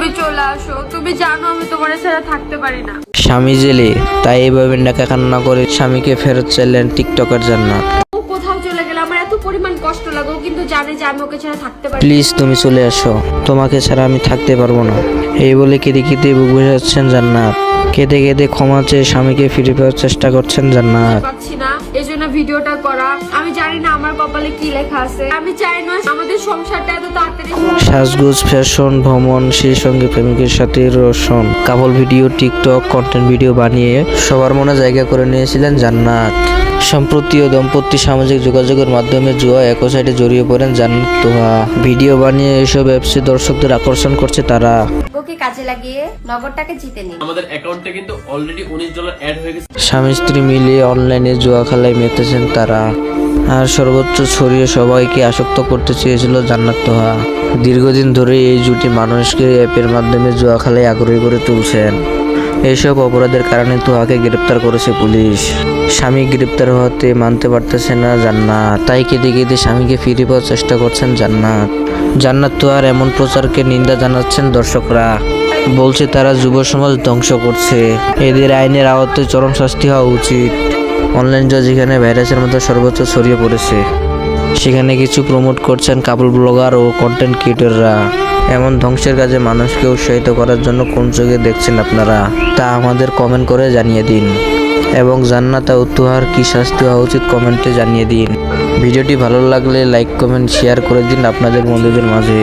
তুমি চলে আসো, তুমি জানো আমি তোমার ছাড়া থাকতে পারি না। স্বামী জেলে, তাই এইভাবে ডাকা কান্না করে স্বামীকে ফেরত চাইলেন টিকটকার জান্নাত। ও কোথাও চলে গেলে আমার এত পরিমাণ কষ্ট লাগে, ও কিন্তু জানে যে আমি ওকে ছাড়া থাকতে পারি না। প্লিজ তুমি চলে আসো, তোমাকে ছাড়া আমি থাকতে পারবো না। এই বলে কেঁদে কেঁদে বুক বোঝাচ্ছেন জান্নাত। কেঁদে কেঁদে ক্ষমা চেয়ে স্বামীকে ফিরে পাওয়ার চেষ্টা করছেন জান্নাত। পাচ্ছি না, এজন্য ভিডিওটা করা। আমি জানি না আমার কপালে কি লেখা আছে। আমি চাই না আমাদের সংসারটা এত তাড়াতাড়ি। সাজগোজ, ফ্যাশন, ভ্রমণ, সেই সঙ্গে প্রেমিকের সাথে Roshan, couple video, TikTok content video বানিয়ে সবার মনে জায়গা করে নিয়েছিলেন জান্নাত। সম্প্রতিও দম্পতি সামাজিক যোগাযোগের মাধ্যমে জুয়া একসাইডে জড়িয়ে পড়েন জান্নাত তোহা। ভিডিও বানিয়ে এসব অ্যাপসে দর্শকদের আকর্ষণ করছে তারা। ওকে কাজে লাগিয়ে নগদটাকে জিতে নিন। আমাদের অ্যাকাউন্টে কিন্তু অলরেডি $19 অ্যাড হয়ে গেছে। স্বামী স্ত্রী মিলিয়ে অনলাইনে জুয়া খেলায় মেতেছেন তারা। আর সর্বোচ্চ ছড়িয়ে সবাইকে আসক্ত করতে চেয়েছিল জান্নাত তোহা। দীর্ঘদিন ধরে এই জুটি মানুষকে অ্যাপের মাধ্যমে জুয়া খেলায় আগ্রহী করে তুলছেন। এইসব অপরাধের কারণে তোহাকে গ্রেপ্তার করেছে পুলিশ। স্বামী গ্রেপ্তার হতে মানতে পারতেছে না জান্নাত, তাই কেঁদে কেঁদে স্বামীকে ফিরে পাওয়ার চেষ্টা করছেন জান্নাত। জান্নাত তোহার এমন প্রচারকে নিন্দা জানাচ্ছেন দর্শকরা। বলছে তারা যুব সমাজ ধ্বংস করছে, এদের আইনের আওতায় চরম শাস্তি হওয়া উচিত। অনলাইন জুয়া যেখানে ভাইরাসের মতো সর্বোচ্চ ছড়িয়ে পড়েছে, সেখানে কিছু প্রমোট করছেন কাপল ব্লগার ও কন্টেন্ট ক্রিয়েটররা। এমন ধ্বংসের কাজে মানুষকে উৎসাহিত করার জন্য কোন চোখে দেখছেন আপনারা, তা আমাদের কমেন্ট করে জানিয়ে দিন। এবং জান্নাত ও তোহার কি শাস্তি হওয়া উচিত কমেন্টে জানিয়ে দিন। ভিডিওটি ভালো লাগলে লাইক, কমেন্ট, শেয়ার করে দিন আপনাদের বন্ধুদের মাঝে।